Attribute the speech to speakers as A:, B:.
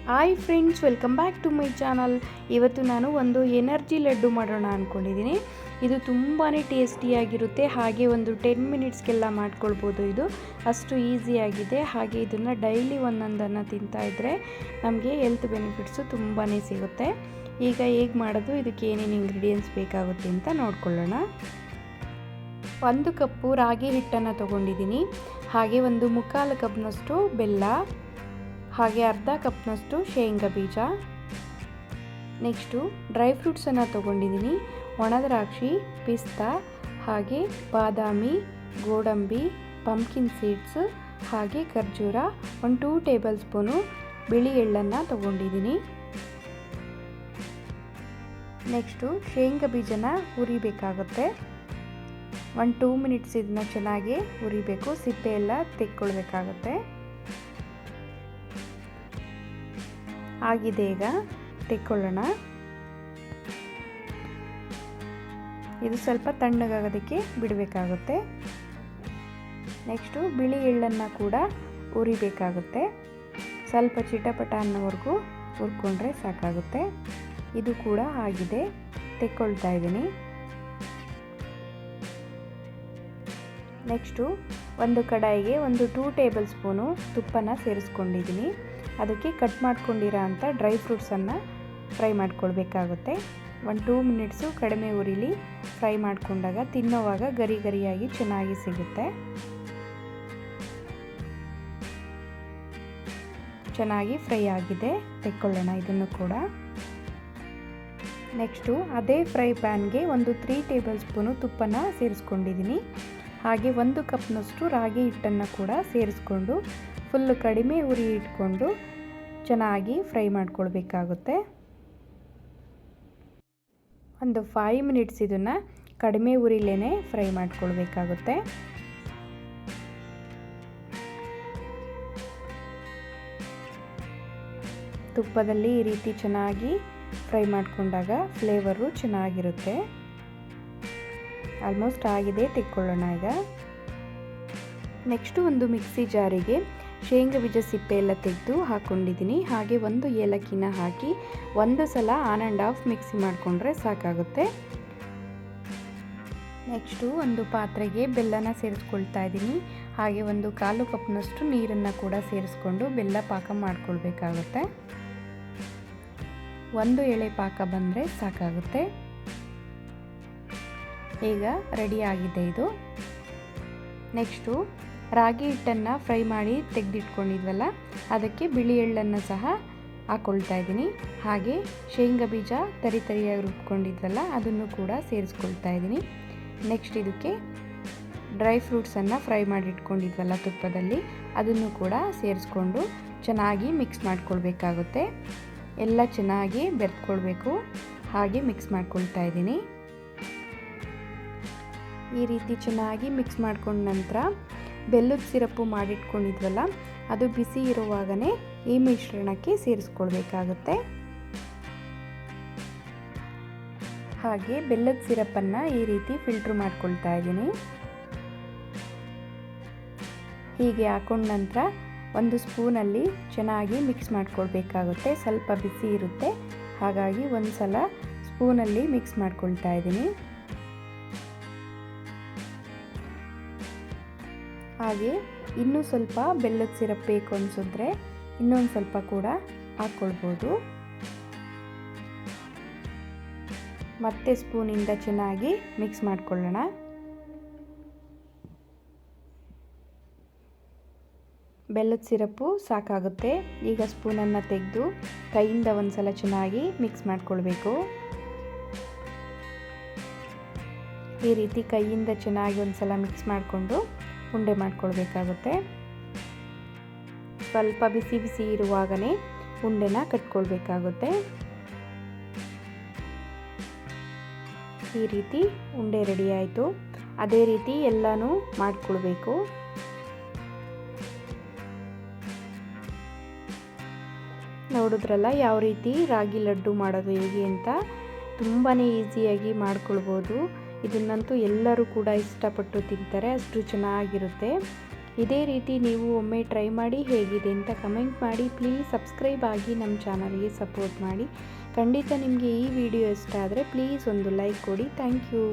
A: Hi friends, welcome back to my channel. ಇವತ್ತು ನಾನು ಒಂದು ಎನರ್ಜಿ ಲಡ್ಡು ಮಾಡೋಣ ಅಂದ್ಕೊಂಡಿದ್ದೀನಿ. ಇದು ತುಂಬಾ ಟೇಸ್ಟಿಯಾಗಿರುತ್ತೆ. ಹಾಗೆ ಒಂದು 10 ಮಿನಿಟ್ಸ್ಗೆಲ್ಲ ಮಾಡ್ಕೊಳ್ಬೋದು. ಇದು ಅಷ್ಟು ಈಸಿಯಾಗಿದೆ. ಹಾಗೆ ಇದನ್ನು ಡೈಲಿ ಒಂದೊಂದನ್ನು ತಿಂತಾಯಿದ್ರೆ ನಮಗೆ ಹೆಲ್ತ್ ಬೆನಿಫಿಟ್ಸು ತುಂಬಾ ಸಿಗುತ್ತೆ. ಈಗ ಹೇಗೆ ಮಾಡೋದು, ಇದಕ್ಕೆ ಏನೇನು ಇಂಗ್ರೀಡಿಯೆಂಟ್ಸ್ ಬೇಕಾಗುತ್ತೆ ಅಂತ ನೋಡ್ಕೊಳ್ಳೋಣ. 1 ಕಪ್ಪು ರಾಗಿ ಹಿಟ್ಟನ್ನು ತೊಗೊಂಡಿದ್ದೀನಿ. ಹಾಗೆ ಒಂದು 3/4 ಕಪ್ನಷ್ಟು ಬೆಲ್ಲ, ಹಾಗೆ ಅರ್ಧ ಕಪ್ನಷ್ಟು ಶೇಂಗಾ ಬೀಜ. ನೆಕ್ಸ್ಟು ಡ್ರೈ ಫ್ರೂಟ್ಸನ್ನು ತೊಗೊಂಡಿದ್ದೀನಿ. ಒಣ ದ್ರಾಕ್ಷಿ, ಪಿಸ್ತಾ, ಹಾಗೆ ಬಾದಾಮಿ, ಗೋಡಂಬಿ, ಪಂಪ್ಕಿನ್ ಸೀಡ್ಸ್, ಹಾಗೆ ಖರ್ಜೂರ, ಒಂದು 2 ಟೇಬಲ್ ಸ್ಪೂನು ಬಿಳಿ ಎಳ್ಳನ್ನು ತೊಗೊಂಡಿದ್ದೀನಿ. ನೆಕ್ಸ್ಟು ಶೇಂಗಾ ಬೀಜನ ಹುರಿಬೇಕಾಗುತ್ತೆ. 1-2 ಮಿನಿಟ್ಸ್ ಇದನ್ನ ಚೆನ್ನಾಗಿ ಹುರಿಬೇಕು. ಸಿಪ್ಪೆ ಎಲ್ಲ ತೆಕ್ಕೊಳ್ಬೇಕಾಗುತ್ತೆ. ಆಗಿದೆ, ಈಗ ತೆಕ್ಕೊಳ್ಳೋಣ. ಇದು ಸ್ವಲ್ಪ ತಣ್ಣಗಾಗೋದಕ್ಕೆ ಬಿಡಬೇಕಾಗುತ್ತೆ. ನೆಕ್ಸ್ಟು ಬಿಳಿ ಎಳ್ಳನ್ನು ಕೂಡ ಹುರಿಬೇಕಾಗುತ್ತೆ. ಸ್ವಲ್ಪ ಚಿಟಪಟ ಅನ್ನೋವರೆಗೂ ಹುರ್ಕೊಂಡ್ರೆ ಸಾಕಾಗುತ್ತೆ. ಇದು ಕೂಡ ಆಗಿದೆ, ತೆಕ್ಕೊಳ್ತಾ ಇದ್ದೀನಿ. ನೆಕ್ಸ್ಟು ಒಂದು ಕಡಾಯಿಗೆ ಒಂದು 2 ಟೇಬಲ್ ಸ್ಪೂನು ತುಪ್ಪನ ಸೇರಿಸ್ಕೊಂಡಿದ್ದೀನಿ. ಅದಕ್ಕೆ ಕಟ್ ಮಾಡ್ಕೊಂಡಿರೋ ಅಂಥ ಡ್ರೈ ಫ್ರೂಟ್ಸನ್ನು ಫ್ರೈ ಮಾಡ್ಕೊಳ್ಬೇಕಾಗುತ್ತೆ. 1-2 ಮಿನಿಟ್ಸು ಕಡಿಮೆ ಉರಿಲಿ ಫ್ರೈ ಮಾಡಿಕೊಂಡಾಗ ತಿನ್ನೋವಾಗ ಗರಿ ಗರಿಯಾಗಿ ಚೆನ್ನಾಗಿ ಸಿಗುತ್ತೆ. ಚೆನ್ನಾಗಿ ಫ್ರೈ ಆಗಿದೆ, ತೆಕ್ಕೊಳ್ಳೋಣ ಇದನ್ನು ಕೂಡ. ನೆಕ್ಸ್ಟು ಅದೇ ಫ್ರೈ ಪ್ಯಾನ್ಗೆ ಒಂದು 3 ಟೇಬಲ್ ಸ್ಪೂನು ತುಪ್ಪನ ಸೇರಿಸ್ಕೊಂಡಿದ್ದೀನಿ. ಹಾಗೆ 1 ಕಪ್ನಷ್ಟು ರಾಗಿ ಹಿಟ್ಟನ್ನು ಕೂಡ ಸೇರಿಸ್ಕೊಂಡು ಫುಲ್ಲು ಕಡಿಮೆ ಉರಿ ಇಟ್ಕೊಂಡು ಚೆನ್ನಾಗಿ ಫ್ರೈ ಮಾಡ್ಕೊಳ್ಬೇಕಾಗುತ್ತೆ. ಒಂದು 5 ಮಿನಿಟ್ಸ್ ಇದನ್ನು ಕಡಿಮೆ ಉರಿಲೇ ಫ್ರೈ ಮಾಡ್ಕೊಳ್ಬೇಕಾಗುತ್ತೆ. ತುಪ್ಪದಲ್ಲಿ ಈ ರೀತಿ ಚೆನ್ನಾಗಿ ಫ್ರೈ ಮಾಡಿಕೊಂಡಾಗ ಫ್ಲೇವರು ಚೆನ್ನಾಗಿರುತ್ತೆ. ಆಲ್ಮೋಸ್ಟ್ ಆಗಿದೆ, ತೆಕ್ಕೊಳ್ಳೋಣ ಈಗ. ನೆಕ್ಸ್ಟು ಒಂದು ಮಿಕ್ಸಿ ಜಾರಿಗೆ ಶೇಂಗಾ ಬೀಜ ಸಿಪ್ಪೆ ಎಲ್ಲ ತೆಗೆದು ಹಾಕ್ಕೊಂಡಿದ್ದೀನಿ. ಹಾಗೆ 1 ಏಲಕ್ಕಿನ ಹಾಕಿ ಒಂದು ಸಲ ಆನ್ ಆ್ಯಂಡ್ ಆಫ್ ಮಿಕ್ಸಿ ಮಾಡಿಕೊಂಡ್ರೆ ಸಾಕಾಗುತ್ತೆ. ನೆಕ್ಸ್ಟು ಒಂದು ಪಾತ್ರೆಗೆ ಬೆಲ್ಲನ ಸೇರಿಸ್ಕೊಳ್ತಾ ಇದ್ದೀನಿ. ಹಾಗೆ 1/4 ಕಪ್ನಷ್ಟು ನೀರನ್ನು ಕೂಡ ಸೇರಿಸ್ಕೊಂಡು ಬೆಲ್ಲ ಪಾಕ ಮಾಡ್ಕೊಳ್ಬೇಕಾಗುತ್ತೆ. 1 ಎಳೆ ಪಾಕ ಬಂದರೆ ಸಾಕಾಗುತ್ತೆ. ಈಗ ರೆಡಿ ಆಗಿದೆ ಇದು. ನೆಕ್ಸ್ಟು ರಾಗಿ ಹಿಟ್ಟನ್ನು ಫ್ರೈ ಮಾಡಿ ತೆಗೆದಿಟ್ಕೊಂಡಿದ್ವಲ್ಲ, ಅದಕ್ಕೆ ಬಿಳಿ ಎಳ್ಳನ್ನು ಸಹ ಹಾಕ್ಕೊಳ್ತಾ ಇದ್ದೀನಿ. ಹಾಗೆ ಶೇಂಗಾ ಬೀಜ ತರಿಯಾಗಿ ರುಬ್ಕೊಂಡಿದ್ವಲ್ಲ, ಅದನ್ನು ಕೂಡ ಸೇರಿಸ್ಕೊಳ್ತಾ ಇದ್ದೀನಿ. ನೆಕ್ಸ್ಟ್ ಇದಕ್ಕೆ ಡ್ರೈ ಫ್ರೂಟ್ಸನ್ನು ಫ್ರೈ ಮಾಡಿ ಇಟ್ಕೊಂಡಿದ್ವಲ್ಲ ತುಪ್ಪದಲ್ಲಿ, ಅದನ್ನು ಕೂಡ ಸೇರಿಸ್ಕೊಂಡು ಚೆನ್ನಾಗಿ ಮಿಕ್ಸ್ ಮಾಡ್ಕೊಳ್ಬೇಕಾಗುತ್ತೆ. ಎಲ್ಲ ಚೆನ್ನಾಗಿ ಬೆರೆತ್ಕೊಳ್ಬೇಕು. ಹಾಗೆ ಮಿಕ್ಸ್ ಮಾಡ್ಕೊಳ್ತಾ ಇದ್ದೀನಿ. ಈ ರೀತಿ ಚೆನ್ನಾಗಿ ಮಿಕ್ಸ್ ಮಾಡ್ಕೊಂಡ ನಂತರ ಬೆಲ್ಲದ ಸಿರಪ್ಪು ಮಾಡಿಟ್ಕೊಂಡಿದ್ವಲ್ಲ, ಅದು ಬಿಸಿ ಇರುವಾಗಲೇ ಈ ಮಿಶ್ರಣಕ್ಕೆ ಸೇರಿಸ್ಕೊಳ್ಬೇಕಾಗುತ್ತೆ. ಹಾಗೆ ಬೆಲ್ಲದ ಸಿರಪ್ಪನ್ನು ಈ ರೀತಿ ಫಿಲ್ಟ್ರ್ ಮಾಡ್ಕೊಳ್ತಾ ಇದ್ದೀನಿ. ಹೀಗೆ ಹಾಕೊಂಡ ನಂತರ ಒಂದು ಸ್ಪೂನಲ್ಲಿ ಚೆನ್ನಾಗಿ ಮಿಕ್ಸ್ ಮಾಡ್ಕೊಳ್ಬೇಕಾಗುತ್ತೆ. ಸ್ವಲ್ಪ ಬಿಸಿ ಇರುತ್ತೆ, ಹಾಗಾಗಿ ಒಂದು ಸಲ ಸ್ಪೂನಲ್ಲಿ ಮಿಕ್ಸ್ ಮಾಡ್ಕೊಳ್ತಾ ಇದ್ದೀನಿ. ಹಾಗೆ ಇನ್ನೂ ಸ್ವಲ್ಪ ಬೆಲ್ಲದ ಸಿರಪ್ ಬೇಕು ಅನಿಸಿದ್ರೆ ಇನ್ನೊಂದು ಸ್ವಲ್ಪ ಕೂಡ ಹಾಕ್ಕೊಳ್ಬೋದು. ಮತ್ತೆ ಸ್ಪೂನಿಂದ ಚೆನ್ನಾಗಿ ಮಿಕ್ಸ್ ಮಾಡ್ಕೊಳ್ಳೋಣ. ಬೆಲ್ಲದ ಸಿರಪ್ಪು ಸಾಕಾಗುತ್ತೆ. ಈಗ ಸ್ಪೂನನ್ನು ತೆಗೆದು ಕೈಯಿಂದ ಒಂದು ಸಲ ಚೆನ್ನಾಗಿ ಮಿಕ್ಸ್ ಮಾಡ್ಕೊಳ್ಬೇಕು. ಈ ರೀತಿ ಕೈಯಿಂದ ಚೆನ್ನಾಗಿ ಒಂದು ಸಲ ಮಿಕ್ಸ್ ಮಾಡಿಕೊಂಡು ಉಂಡೆ ಮಾಡ್ಕೊಳ್ಬೇಕಾಗುತ್ತೆ. ಸ್ವಲ್ಪ ಬಿಸಿ ಬಿಸಿ ಇರುವಾಗಲೇ ಉಂಡೆನ ಕಟ್ಕೊಳ್ಬೇಕಾಗುತ್ತೆ. ಈ ರೀತಿ ಉಂಡೆ ರೆಡಿ ಆಯಿತು. ಅದೇ ರೀತಿ ಎಲ್ಲನೂ ಮಾಡ್ಕೊಳ್ಬೇಕು. ನೋಡಿದ್ರಲ್ಲ ಯಾವ ರೀತಿ ರಾಗಿ ಲಡ್ಡು ಮಾಡೋದು ಹೇಗೆ ಅಂತ. ತುಂಬಾ ಈಸಿಯಾಗಿ ಮಾಡ್ಕೊಳ್ಬೋದು. ಇದನ್ನಂತೂ ಎಲ್ಲರೂ ಕೂಡ ಇಷ್ಟಪಟ್ಟು ತಿಂತಾರೆ, ಅಷ್ಟು ಚೆನ್ನಾಗಿರುತ್ತೆ. ಇದೇ ರೀತಿ ನೀವು ಒಮ್ಮೆ ಟ್ರೈ ಮಾಡಿ ಹೇಗಿದೆ ಅಂತ ಕಮೆಂಟ್ ಮಾಡಿ. ಪ್ಲೀಸ್ ಸಬ್ಸ್ಕ್ರೈಬ್ ಆಗಿ ನಮ್ಮ ಚಾನಲ್ಗೆ ಸಪೋರ್ಟ್ ಮಾಡಿ. ಖಂಡಿತ ನಿಮಗೆ ಈ ವಿಡಿಯೋ ಇಷ್ಟ ಆದರೆ ಪ್ಲೀಸ್ ಒಂದು ಲೈಕ್ ಕೊಡಿ. Thank you.